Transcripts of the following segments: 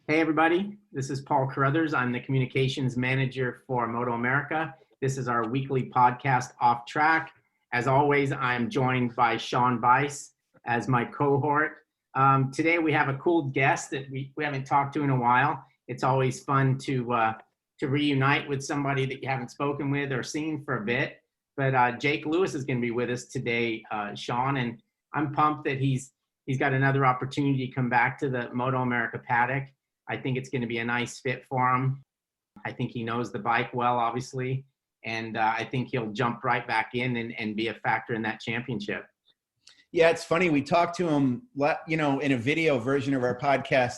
Hey everybody, this is Paul Carruthers. I'm the communications manager for MotoAmerica. This is our weekly podcast, Off Track. As always, I'm joined by Sean Bice as my cohort. Today we have a cool guest that we haven't talked to in a while. It's always fun to reunite with somebody that you haven't spoken with or seen for a bit. But Jake Lewis is going to be with us today, Sean, and I'm pumped that he's got another opportunity to come back to the MotoAmerica paddock. I think it's going to be a nice fit for him. I think he knows the bike well, obviously, and I think he'll jump right back in and be a factor in that championship. Yeah, it's funny. We talked to him, in a video version of our podcast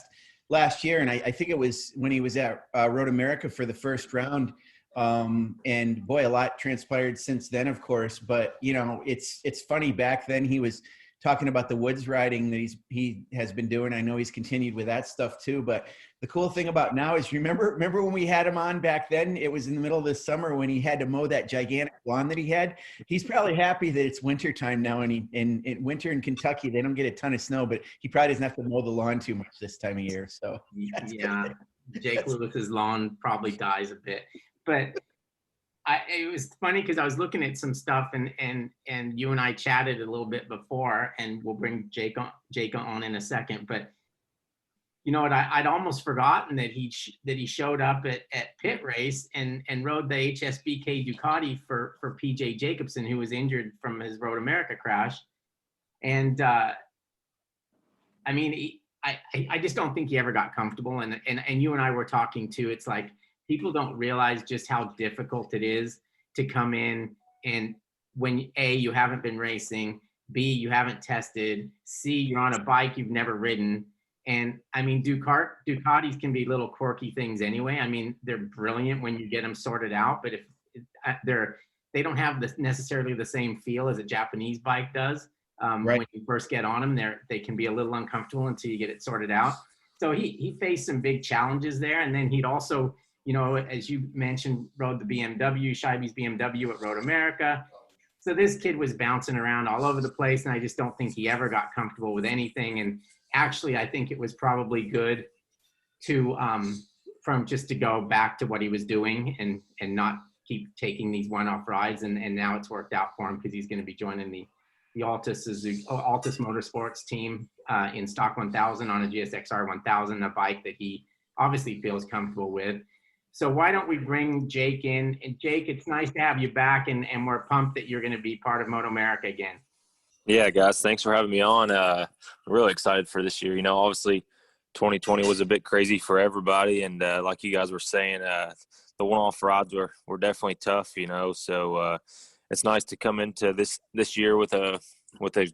last year, and I think it was when he was at Road America for the first round. And boy, a lot transpired since then, of course. But it's funny. Back then, he was talking about the woods riding that he has been doing. I know he's continued with that stuff too. But the cool thing about now is, remember when we had him on back then? It was in the middle of the summer when he had to mow that gigantic lawn that he had. He's probably happy that it's winter time now, and in winter in Kentucky they don't get a ton of snow, but he probably doesn't have to mow the lawn too much this time of year. So yeah, Jake Lewis's lawn probably dies a bit, but. It was funny because I was looking at some stuff and you and I chatted a little bit before, and we'll bring Jake on in a second. But you know what? I'd almost forgotten that he showed up at pit race and rode the HSBK Ducati for PJ Jacobsen, who was injured from his Road America crash. And I just don't think he ever got comfortable. And you and I were talking too. It's like, people don't realize just how difficult it is to come in and when A, you haven't been racing, B, you haven't tested, C, you're on a bike you've never ridden. And I mean, Ducatis can be little quirky things anyway. I mean, they're brilliant when you get them sorted out, but if they don't have necessarily the same feel as a Japanese bike does. Right. When you first get on them, they can be a little uncomfortable until you get it sorted out. So he faced some big challenges there. And then he'd also, as you mentioned, rode the BMW, Scheibe's BMW at Road America. So this kid was bouncing around all over the place, and I just don't think he ever got comfortable with anything. And actually, I think it was probably good to go back to what he was doing and not keep taking these one-off rides. And now it's worked out for him because he's going to be joining the Altus Motorsports team in Stock 1000 on a GSX-R1000, a bike that he obviously feels comfortable with. So why don't we bring Jake in? And Jake, it's nice to have you back, and we're pumped that you're going to be part of MotoAmerica again. Yeah, guys, thanks for having me on. I'm really excited for this year. Obviously 2020 was a bit crazy for everybody, and like you guys were saying, the one-off rides were definitely tough, so it's nice to come into this year with a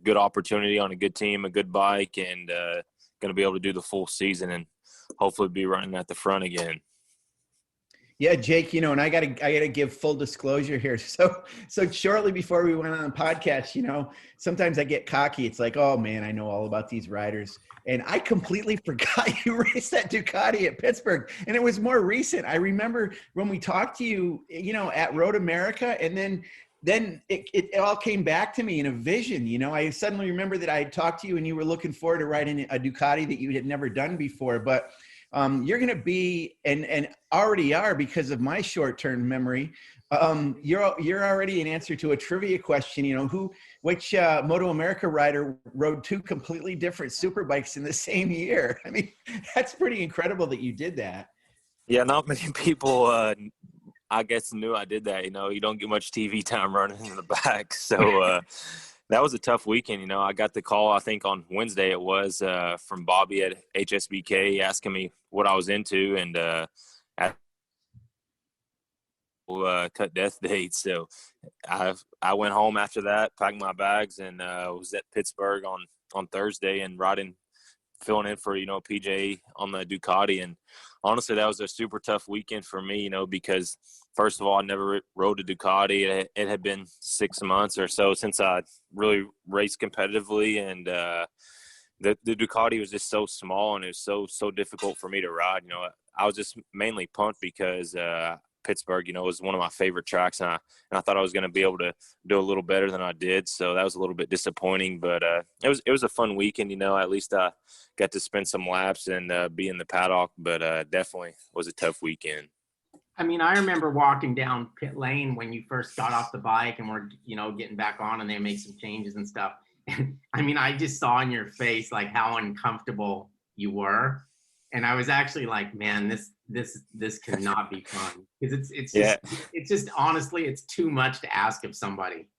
good opportunity on a good team, a good bike, and going to be able to do the full season and hopefully be running at the front again. Yeah, Jake, and I gotta give full disclosure here. So shortly before we went on the podcast, sometimes I get cocky. It's like, oh man, I know all about these riders. And I completely forgot you raced that Ducati at Pittsburgh. And it was more recent. I remember when we talked to you, at Road America, and then it all came back to me in a vision. I suddenly remember that I had talked to you and you were looking forward to riding a Ducati that you had never done before. But you're going to be, and already are because of my short-term memory, you're already an answer to a trivia question, which MotoAmerica rider rode two completely different Superbikes in the same year. I mean, that's pretty incredible that you did that. Yeah, not many people, I guess, knew I did that. You don't get much TV time running in the back. So that was a tough weekend. I got the call, I think on Wednesday it was, from Bobby at HSBK asking me what I was into, and cut death date. So I went home after that, packed my bags, and was at Pittsburgh on Thursday and filling in for, PJ on the Ducati. And honestly, that was a super tough weekend for me, because first of all, I never rode a Ducati. It had been 6 months or so since I really raced competitively, and the Ducati was just so small, and it was so difficult for me to ride. I was just mainly pumped because Pittsburgh, was one of my favorite tracks, and I thought I was going to be able to do a little better than I did. So that was a little bit disappointing, but it was a fun weekend. At least I got to spend some laps and be in the paddock, but definitely was a tough weekend. I mean, I remember walking down pit lane when you first got off the bike and we're, getting back on and they make some changes and stuff. I mean, I just saw in your face like how uncomfortable you were. And I was actually like, man, this cannot be fun. Because it's just honestly, it's too much to ask of somebody.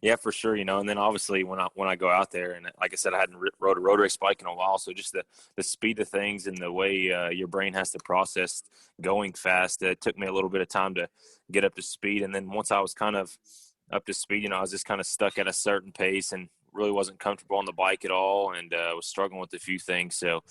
Yeah, for sure. And then obviously when I go out there, and like I said, I hadn't rode a road race bike in a while. So just the speed of things and the way your brain has to process going fast, it took me a little bit of time to get up to speed. And then once I was kind of up to speed, I was just kind of stuck at a certain pace and really wasn't comfortable on the bike at all, and was struggling with a few things. So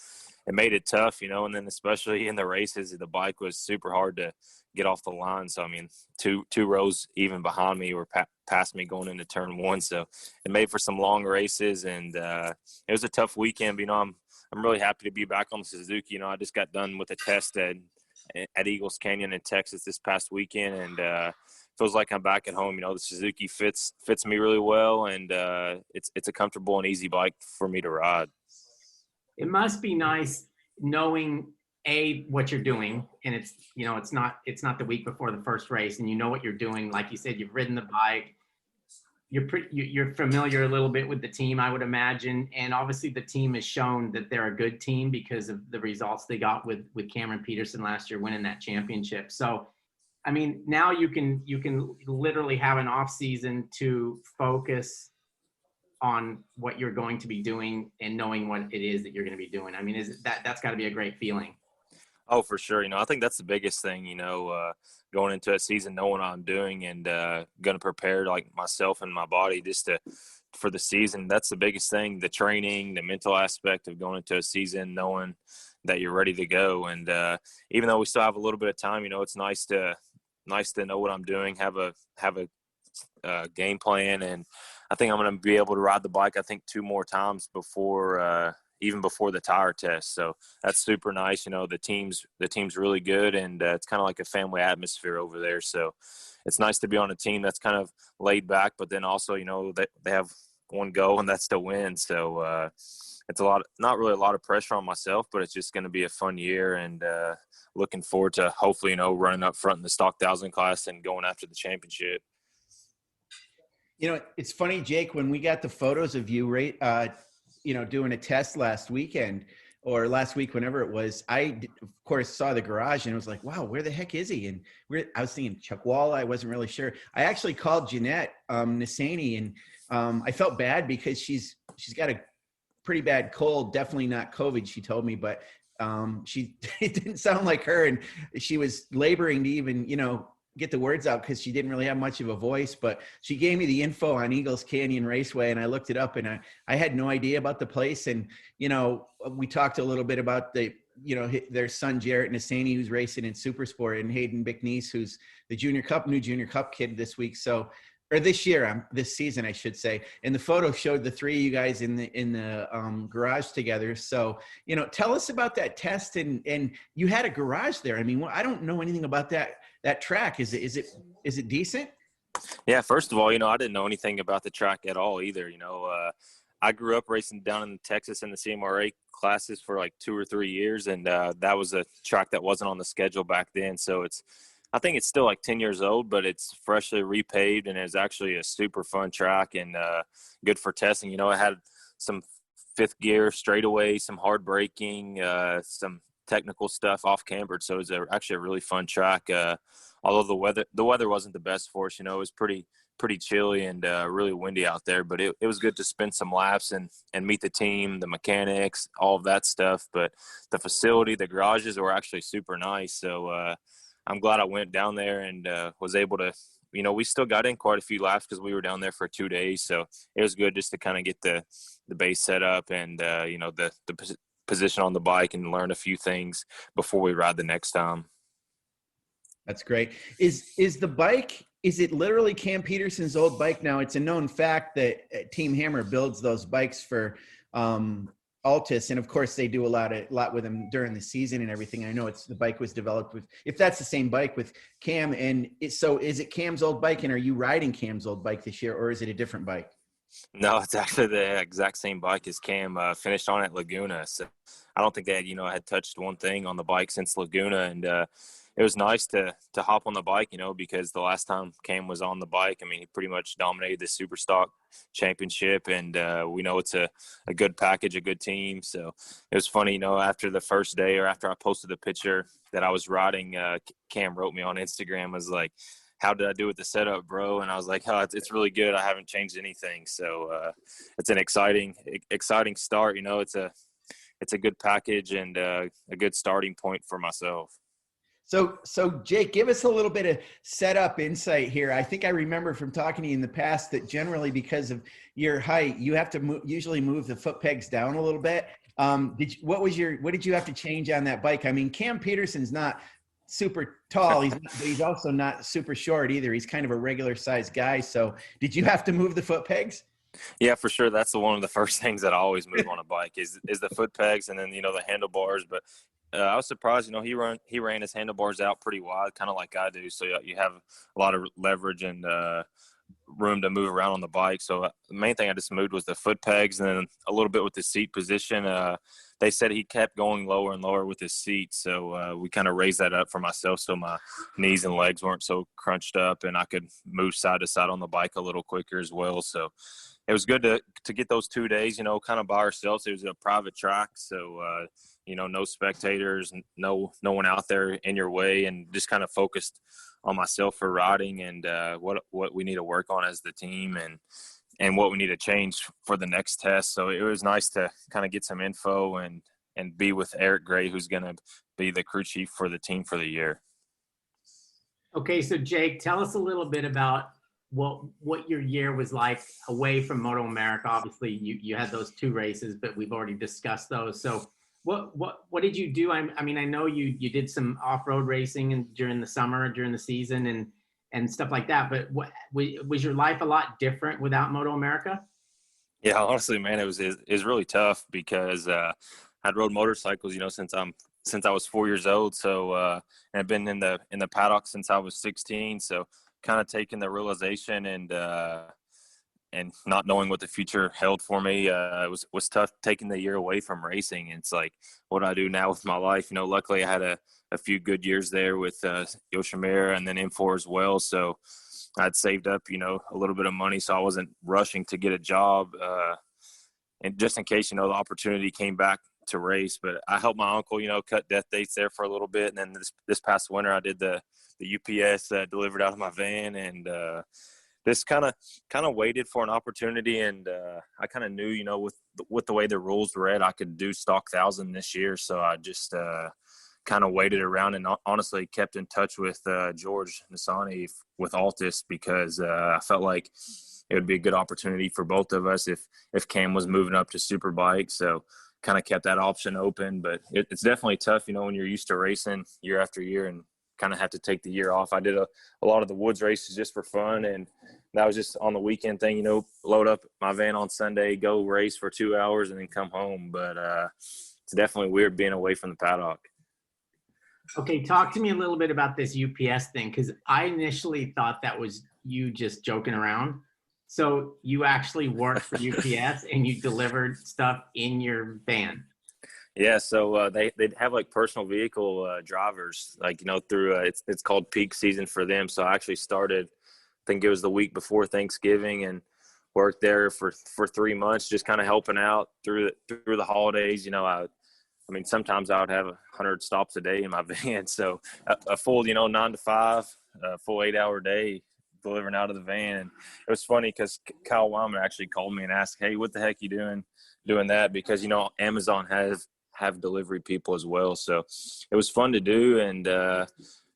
it made it tough, and then especially in the races, the bike was super hard to get off the line. So, I mean, two rows even behind me were past me going into turn one. So it made for some long races, and it was a tough weekend. But, I'm really happy to be back on the Suzuki. I just got done with a test at Eagles Canyon in Texas this past weekend, and feels like I'm back at home. The Suzuki fits me really well, and it's a comfortable and easy bike for me to ride. It must be nice knowing what you're doing, and it's it's not the week before the first race, and you know what you're doing. Like you said, you've ridden the bike. You're familiar a little bit with the team, I would imagine, and obviously the team has shown that they're a good team because of the results they got with Cameron Peterson last year winning that championship. So, I mean, now you can literally have an off season to focus on what you're going to be doing and knowing what it is that you're going to be doing. I mean, that's got to be a great feeling. Oh, for sure. I think that's the biggest thing, going into a season, knowing what I'm doing and going to prepare like myself and my body for the season. That's the biggest thing, the training, the mental aspect of going into a season, knowing that you're ready to go. And even though we still have a little bit of time, it's nice to know what I'm doing, have a game plan. And I think I'm going to be able to ride the bike, I think, 2 more times even before the tire test. So that's super nice. The team's really good, and it's kind of like a family atmosphere over there. So it's nice to be on a team that's kind of laid back, but then also, they have one goal, and that's to win. So it's not really a lot of pressure on myself, but it's just going to be a fun year, and looking forward to hopefully, running up front in the stock 1,000 class and going after the championship. It's funny, Jake, when we got the photos of you, doing a test last weekend or last week, whenever it was, I of course saw the garage and was like, wow, where the heck is he? And I was thinking Chuck Walla. I wasn't really sure. I actually called Jeanette Nassani, and I felt bad because she's got a pretty bad cold, definitely not COVID, she told me, but it didn't sound like her. And she was laboring to even, get the words out because she didn't really have much of a voice, but she gave me the info on Eagles Canyon Raceway, and I looked it up, and I had no idea about the place. And, we talked a little bit about their son, Jarrett Nassani, who's racing in Supersport, and Hayden Bickniece, who's the new Junior Cup kid this week. So, or this year, this season, I should say. And the photo showed the 3 of you guys in the garage together. So, tell us about that test, and you had a garage there. I mean, I don't know anything about that track. Is it decent? Yeah, first of all, I didn't know anything about the track at all either. I grew up racing down in Texas in the CMRA classes for like 2 or 3 years, and that was a track that wasn't on the schedule back then. So I think it's still like 10 years old, but it's freshly repaved, and it's actually a super fun track and good for testing. It had some 5th gear straightaway, some hard braking, some technical stuff off cambered. So it was actually a really fun track. Although the weather wasn't the best for us, it was pretty chilly and really windy out there, but it was good to spend some laps and meet the team, the mechanics, all of that stuff. But the facility, the garages were actually super nice. So I'm glad I went down there and was able to, we still got in quite a few laps because we were down there for 2 days. So it was good just to kind of get the base set up and, the position on the bike and learn a few things before we ride the next time. That's great. Is the bike, is it literally Cam Peterson's old bike now? It's a known fact that Team Hammer builds those bikes for Altus, and of course they do a lot with him during the season and everything. I know the bike was developed with, if that's the same bike, with Cam. And so is it Cam's old bike, and are you riding Cam's old bike this year, or is it a different bike? No, it's actually the exact same bike as Cam finished on at Laguna. So I don't think they had touched one thing on the bike since Laguna. And it was nice to hop on the bike, because the last time Cam was on the bike, I mean, he pretty much dominated the Superstock Championship. And we know it's a good package, a good team. So it was funny, after the first day, or after I posted the picture that I was riding, Cam wrote me on Instagram, was like, "How did I do with the setup, bro?" And I was like, "Oh, it's really good. I haven't changed anything." So it's an exciting start. It's a good package and a good starting point for myself. So Jake, give us a little bit of setup insight here. I think I remember from talking to you in the past that generally, because of your height, you have to usually move the foot pegs down a little bit. What did you have to change on that bike? I mean, Cam Peterson's not super tall. He's also not super short either. He's kind of a regular sized guy. So did you have to move the foot pegs? Yeah, for sure. That's one of the first things that I always move on a bike is the foot pegs, and then the handlebars. But I was surprised, he ran his handlebars out pretty wide, kind of like I do. So you have a lot of leverage and room to move around on the bike. So the main thing I just moved was the foot pegs, and then a little bit with the seat position. They said he kept going lower and lower with his seat, so we kind of raised that up for myself so my knees and legs weren't so crunched up, and I could move side to side on the bike a little quicker as well. So it was good to get those 2 days, kind of by ourselves. It was a private track, so no spectators, no one out there in your way, and just kind of focused on myself for riding and what we need to work on as the team and what we need to change for the next test. So it was nice to kind of get some info and be with Eric Gray, who's going to be the crew chief for the team for the year. Okay, so Jake, tell us a little bit about what your year was like away from MotoAmerica. Obviously, you had those 2 races, but we've already discussed those. So what did you do? I mean, I know you did some off-road racing during the summer, during the season, and stuff like that. But was your life a lot different without MotoAmerica? Yeah, honestly, man, it was really tough because I'd rode motorcycles, since I was 4 years old. So and I've been in the paddock since I was 16. So kind of taking the realization and not knowing what the future held for me, it was tough taking the year away from racing. It's like, what do I do now with my life? Luckily I had a few good years there with Yoshimura and then M4 as well. So I'd saved up, a little bit of money, so I wasn't rushing to get a job. And just in case, the opportunity came back to race. But I helped my uncle, cut death dates there for a little bit. And then this past winter, I did the UPS delivered out of my van, and this kind of waited for an opportunity. And I kind of knew, with the way the rules read, I could do stock 1,000 this year. So I just kind of waited around and honestly kept in touch with George Nassani with Altus because I felt like it would be a good opportunity for both of us if Cam was moving up to Superbike. So kind of kept that option open. But it's definitely tough, when you're used to racing year after year and kind of have to take the year off. I did a lot of the woods races just for fun, and that was just on the weekend thing, load up my van on Sunday, go race for 2 hours, and then come home. But it's definitely weird being away from the paddock. Okay, talk to me a little bit about this UPS thing, because I initially thought that was you just joking around. So you actually worked for UPS and you delivered stuff in your van. Yeah, so they have like personal vehicle drivers, through it's called peak season for them. So I actually started, I think it was the week before Thanksgiving, and worked there for 3 months, just kind of helping out through the holidays. I mean, sometimes I would have 100 stops a day in my van. So a full, 9 to 5, a full 8-hour day delivering out of the van. And it was funny because Kyle Wyman actually called me and asked, "Hey, what the heck you doing that?" Because, Amazon have delivery people as well. So it was fun to do. And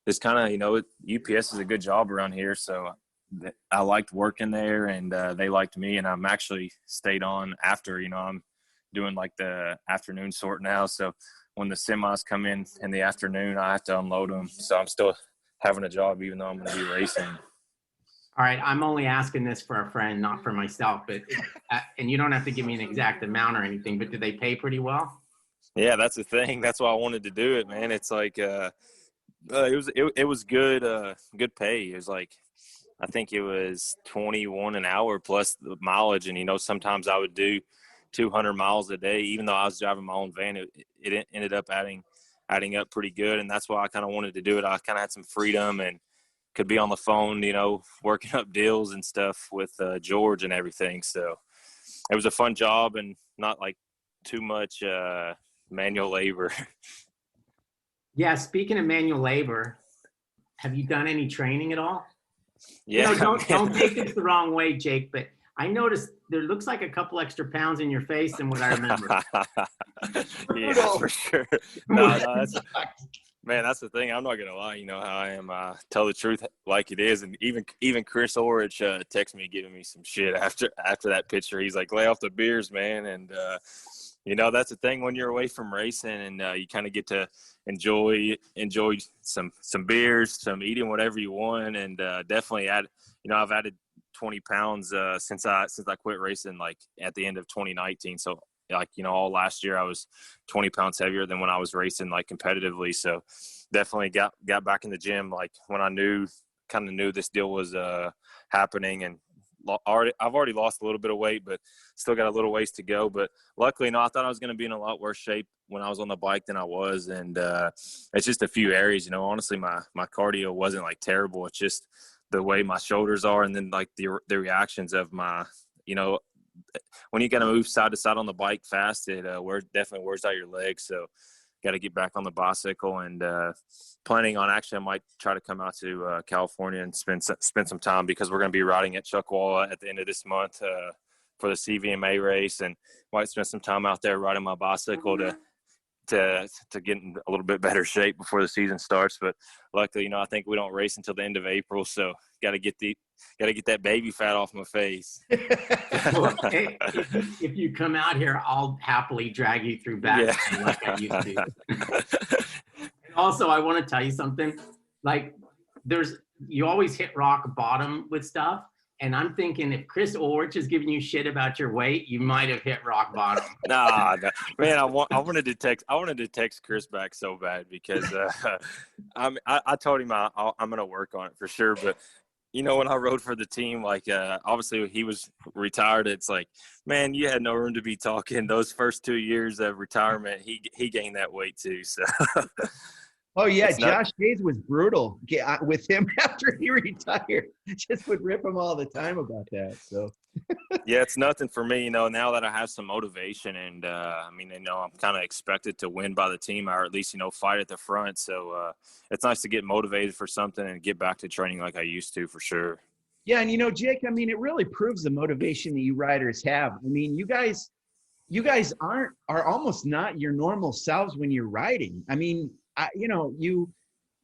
this kind of, UPS is a good job around here. So I liked working there, and they liked me. And I'm actually stayed on after, I'm doing like the afternoon sort now. So when the semis come in the afternoon, I have to unload them. So I'm still having a job even though I'm going to be racing. All right, I'm only asking this for a friend, not for myself. But and you don't have to give me an exact amount or anything. But do they pay pretty well? Yeah, that's the thing. That's why I wanted to do it, man. It's like it was good good pay. It was like I think it was 21 an hour plus the mileage, and sometimes I would do 200 miles a day, even though I was driving my own van. It ended up adding up pretty good, and that's why I kind of wanted to do it. I kind of had some freedom and could be on the phone, working up deals and stuff with George and everything. So it was a fun job and not like too much manual labor. Yeah. Speaking of manual labor, have you done any training at all? Yeah. Don't take this the wrong way, Jake, but I noticed there looks like a couple extra pounds in your face than what I remember. Yeah, for sure. No, that's the thing. I'm not gonna lie. You know how I am. Tell the truth like it is. And even Chris Orich texted me giving me some shit after that picture. He's like, "Lay off the beers, man." And that's the thing when you're away from racing, and you kind of get to enjoy some beers, some eating whatever you want, and definitely I've added 20 pounds since I quit racing, like at the end of 2019. So all last year I was 20 pounds heavier than when I was racing like competitively. So definitely got back in the gym like when I knew this deal was happening, and I've already lost a little bit of weight, but still got a little ways to go. But luckily, I thought I was going to be in a lot worse shape when I was on the bike than I was. And it's just a few areas, honestly, my cardio wasn't like terrible. It's just the way my shoulders are. And then like the reactions of my, when you got to move side to side on the bike fast, it definitely wears out your legs. So got to get back on the bicycle, and planning on I might try to come out to California and spend some time, because we're going to be riding at Chuckwalla at the end of this month for the CVMA race, and might spend some time out there riding my bicycle to get in a little bit better shape before the season starts. But luckily, I think we don't race until the end of April, so got to get that baby fat off my face. Well, if you come out here, I'll happily drag you through back like I used to. And also, I want to tell you something. Like, you always hit rock bottom with stuff. And I'm thinking if Chris Orich is giving you shit about your weight, you might have hit rock bottom. Nah, man, I wanted to text Chris back so bad, because I told him I'm going to work on it for sure. But when I rode for the team, like obviously he was retired. It's like, man, you had no room to be talking. Those first 2 years of retirement, he gained that weight too. So. Oh, yeah. Josh Hayes was brutal with him after he retired. Just would rip him all the time about that. So, yeah, it's nothing for me, now that I have some motivation, and I'm kind of expected to win by the team, or at least, fight at the front. So it's nice to get motivated for something and get back to training like I used to, for sure. Yeah. And, Jake, it really proves the motivation that you riders have. You guys are almost not your normal selves when you're riding.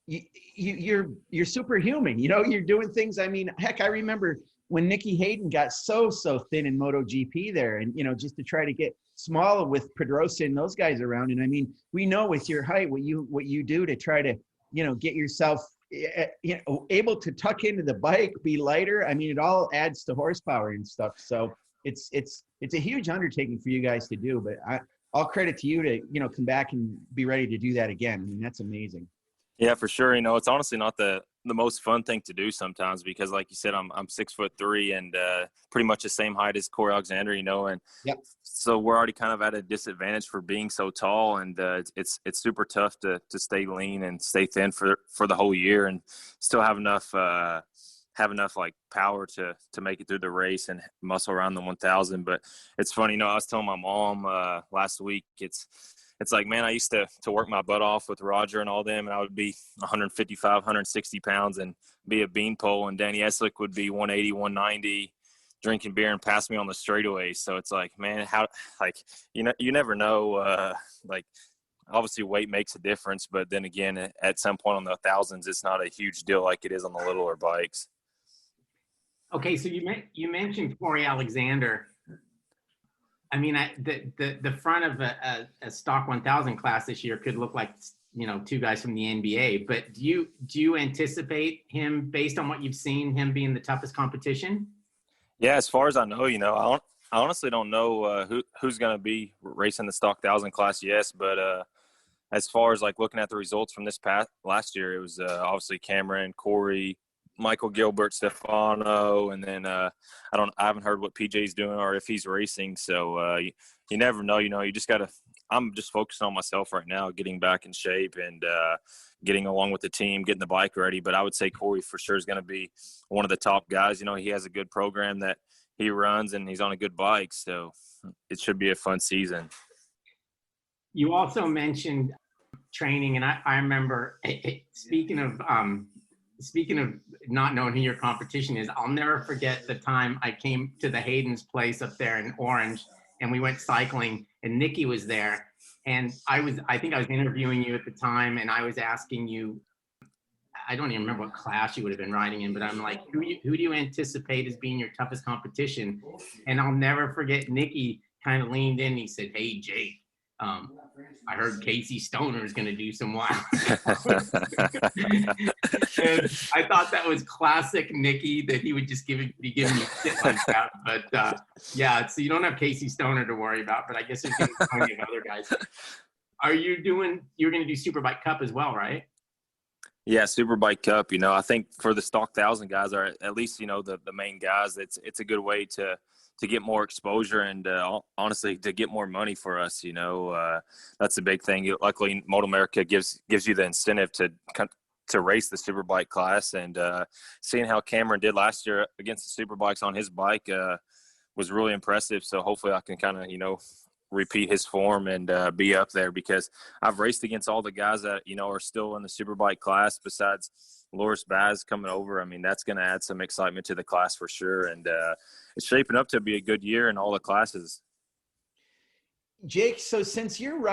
You're superhuman. You're doing things. Heck, I remember when Nicky Hayden got so thin in MotoGP there, and just to try to get smaller with Pedrosa and those guys around. And we know with your height what you do to try to get yourself able to tuck into the bike, be lighter. It all adds to horsepower and stuff. So it's a huge undertaking for you guys to do. But all credit to you to, come back and be ready to do that again. That's amazing. Yeah, for sure. It's honestly not the most fun thing to do sometimes, because like you said, I'm 6'3" and pretty much the same height as Corey Alexander, and yep. So we're already kind of at a disadvantage for being so tall, and it's super tough to stay lean and stay thin for the whole year and still have enough like power to make it through the race and muscle around the 1000. But it's funny, I was telling my mom last week, it's like, man, I used to work my butt off with Roger and all them, and I would be 155, 160 pounds and be a beanpole, and Danny Eslick would be 180, 190, drinking beer and pass me on the straightaway. So it's like, man, how, like, you never know, like, obviously weight makes a difference, but then again, at some point on the 1000s, it's not a huge deal like it is on the littler bikes. Okay, so you mentioned Corey Alexander. I mean, the front of a stock 1000 class this year could look like, you know, two guys from the NBA. But do you anticipate him, based on what you've seen, him being the toughest competition? Yeah, as far as I know, you know, I honestly don't know who's going to be racing the stock 1000 class. Yes, but as far as like looking at the results from this last year, it was obviously Cameron, Corey, Michael Gilbert, Stefano, and then I haven't heard what PJ's doing or if he's racing. So you never know. You know, you just got to. I'm just focusing on myself right now, getting back in shape and getting along with the team, getting the bike ready. But I would say Corey for sure is going to be one of the top guys. You know, he has a good program that he runs, and he's on a good bike, so it should be a fun season. You also mentioned training, and I remember speaking of not knowing who your competition is, I'll never forget the time I came to the Hayden's place up there in Orange, and we went cycling, and Nikki was there, and I think I was interviewing you at the time, and I was asking you, I don't even remember what class you would have been riding in, but I'm like, who do you anticipate as being your toughest competition? And I'll never forget, Nikki kind of leaned in and he said, "Hey, Jake, I heard Casey Stoner is going to do some wild." And I thought that was classic Nikki, that he would just be giving you shit like that. But yeah, so you don't have Casey Stoner to worry about, but I guess there's going to be plenty of other guys. You're going to do Superbike Cup as well, right? Yeah, Superbike Cup. You know, I think for the stock 1000 guys, are at least, you know, the main guys, it's a good way to get more exposure and honestly to get more money for us. You know, that's a big thing. Luckily, MotoAmerica gives you the incentive to race the Superbike class, and seeing how Cameron did last year against the Superbikes on his bike was really impressive. So hopefully I can kind of, you know, repeat his form and be up there, because I've raced against all the guys that, you know, are still in the Superbike class besides Loris Baz coming over. I mean, that's going to add some excitement to the class for sure. And it's shaping up to be a good year in all the classes. Jake, so since you're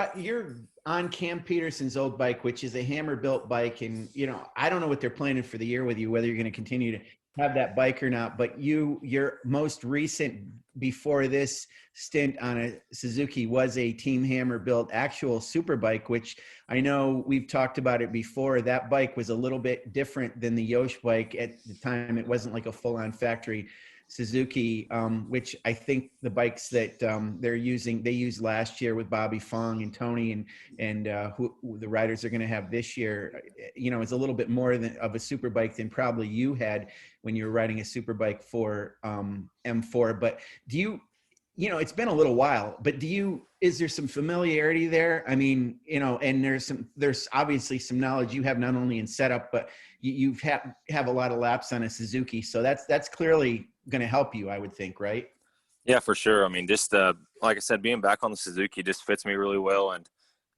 on Cam Peterson's old bike, which is a hammer built bike, and, you know, I don't know what they're planning for the year with you, whether you're going to continue to have that bike or not, but your most recent before this stint on a Suzuki was a Team Hammer built actual Superbike, which I know we've talked about it before. That bike was a little bit different than the Yosh bike at the time. It wasn't like a full-on factory Suzuki, which I think the bikes that they used last year with Bobby Fong and Tony and who the riders are going to have this year, you know, is a little bit more of a super bike than probably you had when you were riding a super bike for M4. But you know, it's been a little while, but is there some familiarity there? I mean, you know, and there's obviously some knowledge you have not only in setup, but you have a lot of laps on a Suzuki. So that's clearly going to help you, I would think, right? Yeah, for sure. I mean, just like I said, being back on the Suzuki just fits me really well. And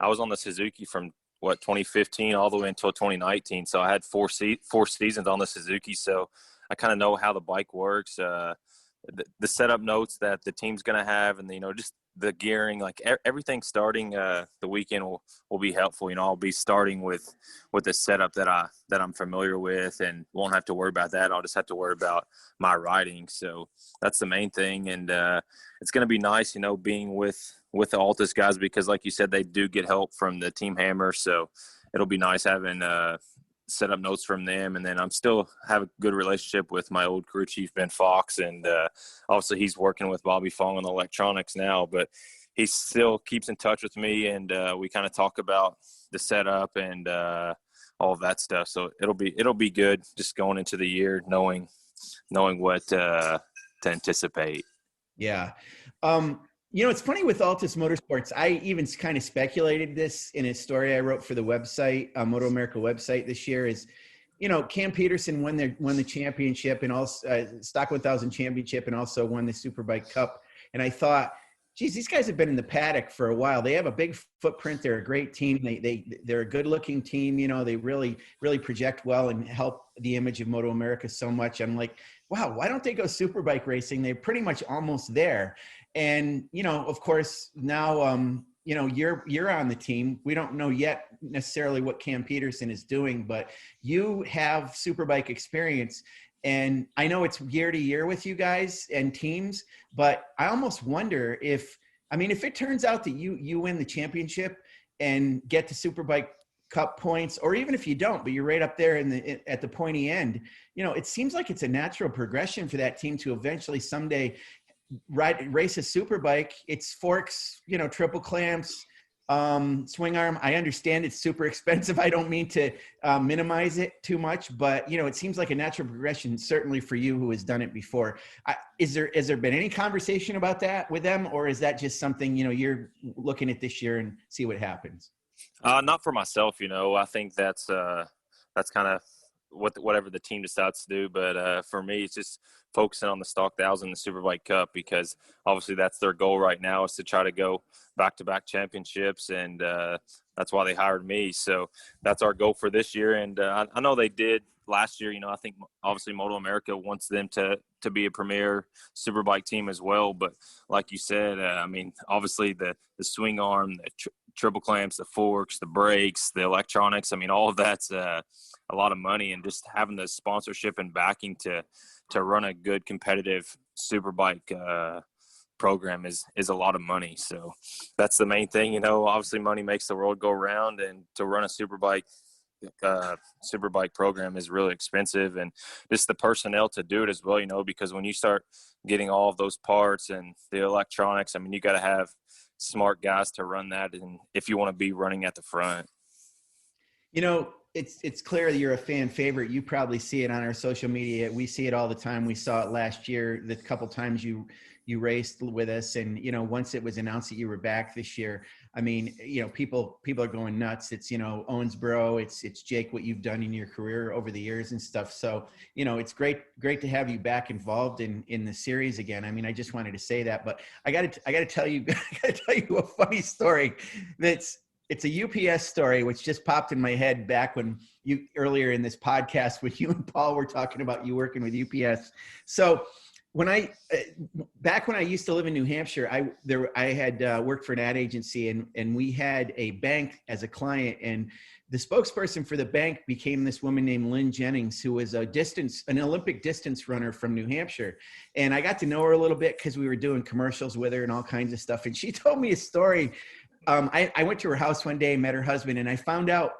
I was on the Suzuki from 2015 all the way until 2019. So I had four seasons on the Suzuki. So I kind of know how the bike works, the setup notes that the team's going to have, and, you know, just the gearing, like everything starting the weekend will be helpful. You know, I'll be starting with the setup that I'm familiar with and won't have to worry about that. I'll just have to worry about my riding. So that's the main thing. And it's going to be nice, you know, being with the Altus guys, because like you said, they do get help from the Team Hammer. So it'll be nice having set up notes from them. And then I'm still have a good relationship with my old crew chief, Ben Fox. And obviously he's working with Bobby Fong on the electronics now, but he still keeps in touch with me. And we kind of talk about the setup and all of that stuff. So it'll be good just going into the year, knowing what to anticipate. Yeah. You know, it's funny with Altus Motorsports. I even kind of speculated this in a story I wrote for the website, MotoAmerica website this year. Is, you know, Cam Peterson won the championship and also Stock 1000 championship, and also won the Superbike Cup. And I thought, geez, these guys have been in the paddock for a while. They have a big footprint. They're a great team. They're a good-looking team. You know, they really project well and help the image of MotoAmerica so much. I'm like, wow, why don't they go Superbike racing? They're pretty much almost there. And, you know, of course, now, you know, you're on the team. We don't know yet necessarily what Cam Peterson is doing, but you have Superbike experience. And I know it's year to year with you guys and teams, but I almost wonder if I mean, if it turns out that you win the championship and get the Superbike Cup points, or even if you don't, but you're right up there at the pointy end, you know, it seems like it's a natural progression for that team to eventually someday race a Superbike. It's forks, you know, triple clamps, swing arm. I understand it's super expensive. I don't mean to minimize it too much, but you know, it seems like a natural progression, certainly for you who has done it before. Has there been any conversation about that with them, or is that just something, you know, you're looking at this year and see what happens? Not for myself, you know. I think that's kind of whatever the team decides to do. But for me, it's just focusing on the Stock 1000, the Superbike Cup, because obviously that's their goal right now, is to try to go back-to-back championships, and that's why they hired me. So that's our goal for this year. And I know they did last year. You know, I think obviously MotoAmerica wants them to be a premier Superbike team as well. But like you said, I mean, obviously the swing arm, the triple clamps, the forks, the brakes, the electronics, I mean, all of that's a lot of money, and just having the sponsorship and backing to run a good competitive Superbike program is a lot of money. So that's the main thing, you know. Obviously money makes the world go round, and to run a Superbike program is really expensive, and just the personnel to do it as well, you know, because when you start getting all of those parts and the electronics, I mean, you got to have smart guys to run that, and if you want to be running at the front. You know, it's clear that you're a fan favorite. You probably see it on our social media. We see it all the time. We saw it last year, the couple times you raced with us. And, you know, once it was announced that you were back this year, I mean, you know, people are going nuts. It's, you know, Owensboro, it's Jake, what you've done in your career over the years and stuff. So, you know, it's great to have you back involved in the series again. I mean, I just wanted to say that, but I got to tell you, a funny story. It's a UPS story, which just popped in my head back when earlier in this podcast, when you and Paul were talking about you working with UPS. So back when I used to live in New Hampshire, I had worked for an ad agency, and we had a bank as a client, and the spokesperson for the bank became this woman named Lynn Jennings, who was an Olympic distance runner from New Hampshire. And I got to know her a little bit because we were doing commercials with her and all kinds of stuff. And she told me a story. I went to her house one day, met her husband, and I found out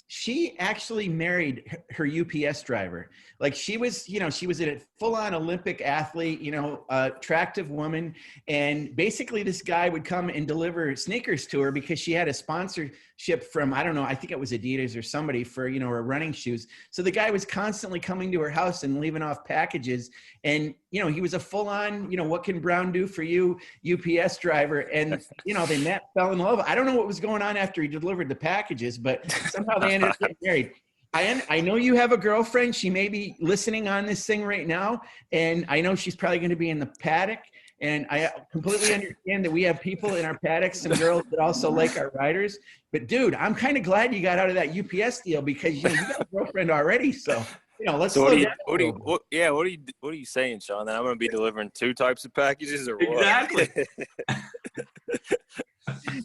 she actually married her UPS driver. Like, she was a full-on Olympic athlete, you know, attractive woman. And basically this guy would come and deliver sneakers to her because she had a sponsorship from, I don't know, I think it was Adidas or somebody for, you know, her running shoes. So the guy was constantly coming to her house and leaving off packages. And, you know, he was a full-on, you know, what can Brown do for you UPS driver. And, you know, they met, fell in love. I don't know what was going on after he delivered the packages, but somehow they ended up getting married. I know you have a girlfriend. She may be listening on this thing right now, and I know she's probably going to be in the paddock. And I completely understand that we have people in our paddocks, some girls that also like our riders. But dude, I'm kind of glad you got out of that UPS deal, because you got a girlfriend already. So, you know, let's. So what are you saying, Sean? That I'm going to be delivering two types of packages, or what? Exactly.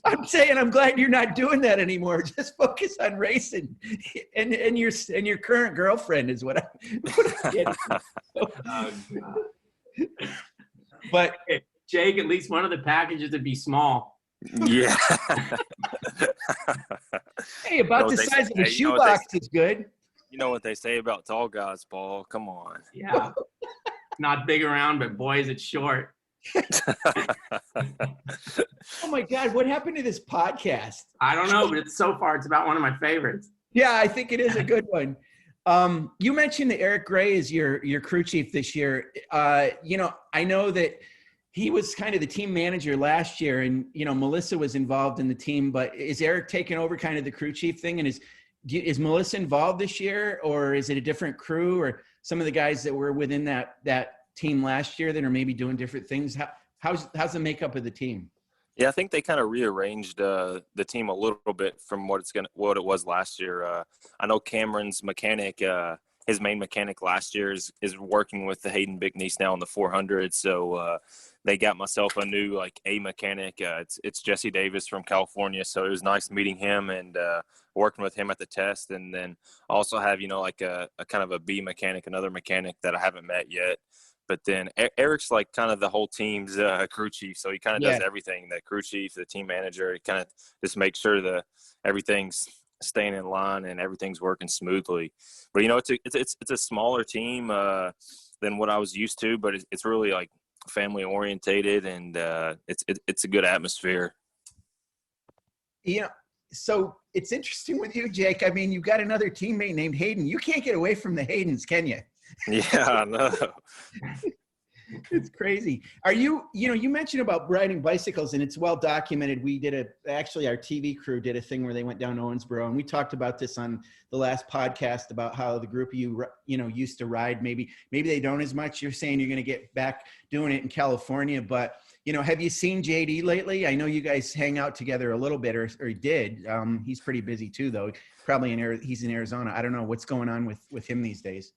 I'm saying I'm glad you're not doing that anymore. Just focus on racing, and your current girlfriend is what I'm getting. But Jake, at least one of the packages would be small. Yeah. Hey, about the size of a shoebox is good. You know what they say about tall guys, Paul. Come on. Yeah. Not big around, but boy, is it short. Oh my God, what happened to this podcast? I don't know, but so far it's about one of my favorites. Yeah, I think it is a good one. You mentioned that Eric Gray is your crew chief this year. You know, I know that he was kind of the team manager last year, and, you know, Melissa was involved in the team, but is Eric taking over kind of the crew chief thing? And is Melissa involved this year, or is it a different crew, or some of the guys that were within that team last year that are maybe doing different things? How's the makeup of the team? Yeah, I think they kind of rearranged the team a little bit from what it was last year. I know Cameron's mechanic, his main mechanic last year is working with the Hayden Bicknese now on the 400. So they got myself a new A mechanic. It's Jesse Davis from California. So it was nice meeting him and working with him at the test. And then also have, you know, a kind of a B mechanic, another mechanic that I haven't met yet. But then Eric's like kind of the whole team's crew chief, so he kind of does everything. The crew chief, the team manager, he kind of just makes sure everything's staying in line and everything's working smoothly. But it's a smaller team than what I was used to, but it's really like family orientated, and it's a good atmosphere. Yeah. So it's interesting with you, Jake. I mean, you've got another teammate named Hayden. You can't get away from the Haydens, can you? Yeah, I know. It's crazy. Are you mentioned about riding bicycles, and it's well documented. We did actually our TV crew did a thing where they went down to Owensboro, and we talked about this on the last podcast about how the group of you used to ride. Maybe they don't as much. You're saying you're going to get back doing it in California, but have you seen JD lately? I know you guys hang out together a little bit, or did. He's pretty busy too, though. Probably he's in Arizona. I don't know what's going on with him these days.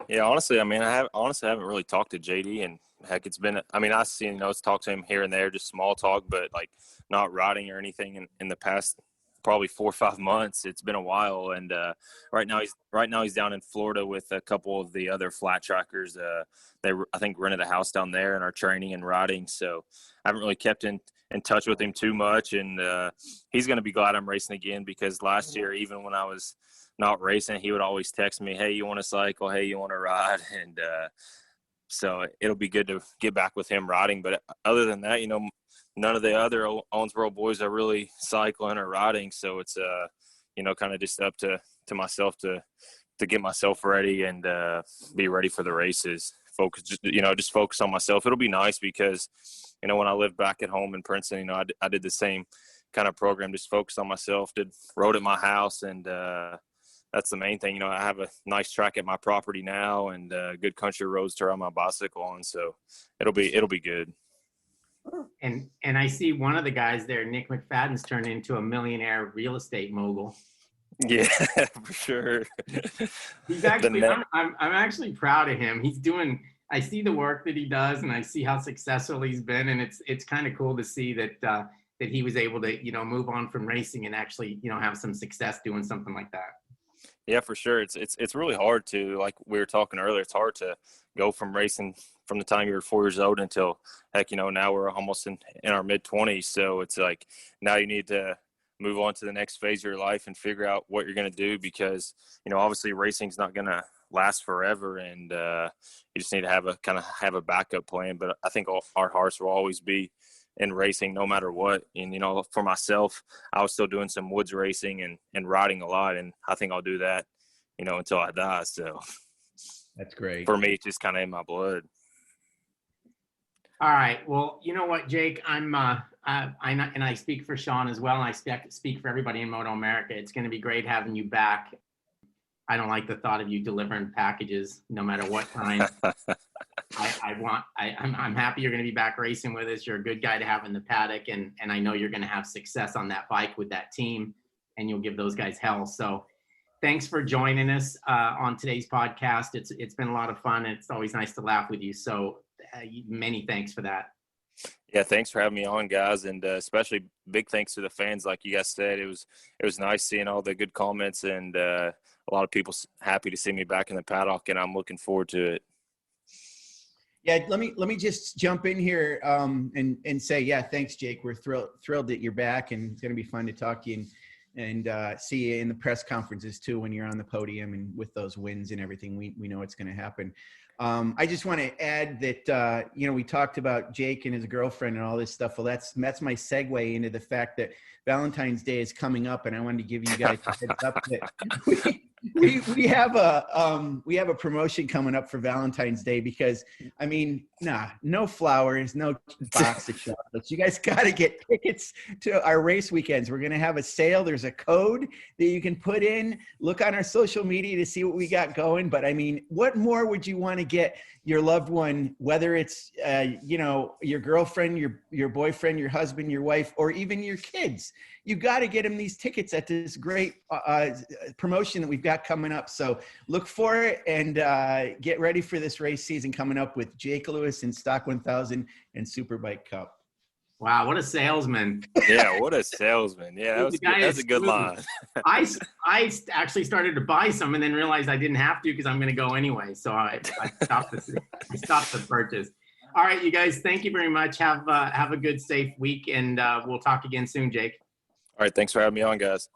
Yeah, honestly, I mean, I haven't really talked to JD, and heck, it's been, I mean, I've seen, talk to him here and there, just small talk, but like not riding or anything in the past probably 4 or 5 months. It's been a while, and right now he's down in Florida with a couple of the other flat trackers. They I think rented a house down there and are training and riding, so I haven't really kept in touch with him too much, and he's going to be glad I'm racing again, because last year, even when I was not racing, he would always text me, hey, you want to cycle? Hey, you want to ride? And so it'll be good to get back with him riding. But other than that, none of the other Owensboro boys are really cycling or riding. So it's, kind of just up to myself to get myself ready and be ready for the races. Just focus on myself. It'll be nice because, when I lived back at home in Princeton, I did the same kind of program, just focus on myself, rode at my house, and that's the main thing. I have a nice track at my property now, and good country roads to ride my bicycle on. So it'll be good. And I see one of the guys there, Nick McFadden's turned into a millionaire real estate mogul. Yeah, for sure. He's actually, I'm actually proud of him. I see the work that he does, and I see how successful he's been. And it's kind of cool to see that he was able to, move on from racing and actually, have some success doing something like that. Yeah, for sure. It's really hard to, like we were talking earlier, it's hard to go from racing from the time you were 4 years old until, heck, now we're almost in our mid-20s. So it's like now you need to move on to the next phase of your life and figure out what you're going to do, because, obviously racing's not going to last forever, and you just need to have a backup plan. But I think our hearts will always be in racing no matter what. And, for myself, I was still doing some woods racing and riding a lot. And I think I'll do that, until I die. So that's great. For me, it's just kind of in my blood. All right. Well, you know what, Jake, and I speak for Sean as well. And I speak for everybody in MotoAmerica. It's going to be great having you back. I don't like the thought of you delivering packages no matter what time. I'm happy you're going to be back racing with us. You're a good guy to have in the paddock, and I know you're going to have success on that bike with that team, and you'll give those guys hell. So thanks for joining us on today's podcast. It's been a lot of fun, and it's always nice to laugh with you. So many thanks for that. Yeah, thanks for having me on, guys, and especially big thanks to the fans. Like you guys said, it was nice seeing all the good comments, and a lot of people happy to see me back in the paddock, and I'm looking forward to it. Yeah, let me just jump in here and say, yeah, thanks, Jake. We're thrilled that you're back, and it's going to be fun to talk to you and see you in the press conferences too when you're on the podium and with those wins and everything. We know it's going to happen. I just want to add that we talked about Jake and his girlfriend and all this stuff. Well, that's my segue into the fact that Valentine's Day is coming up, and I wanted to give you guys a heads up that we have a promotion coming up for Valentine's Day, because no flowers, no box of chocolates. You guys got to get tickets to our race weekends. We're going to have a sale. There's a code that you can put in. Look on our social media to see what we got going. But what more would you want to get your loved one, whether it's your girlfriend, your boyfriend, your husband, your wife, or even your kids? You got to get them these tickets at this great promotion that we've got coming up. So look for it and get ready for this race season coming up with Jake Lewis and Stock 1000 and Superbike Cup. Wow, what a salesman. Yeah, what a salesman. Yeah, that The was guy good. That's is a good smooth. line. I actually started to buy some and then realized I didn't have to because I'm going to go anyway. So I stopped the purchase. All right, you guys, thank you very much. Have a good, safe week, and we'll talk again soon, Jake. All right, thanks for having me on, guys.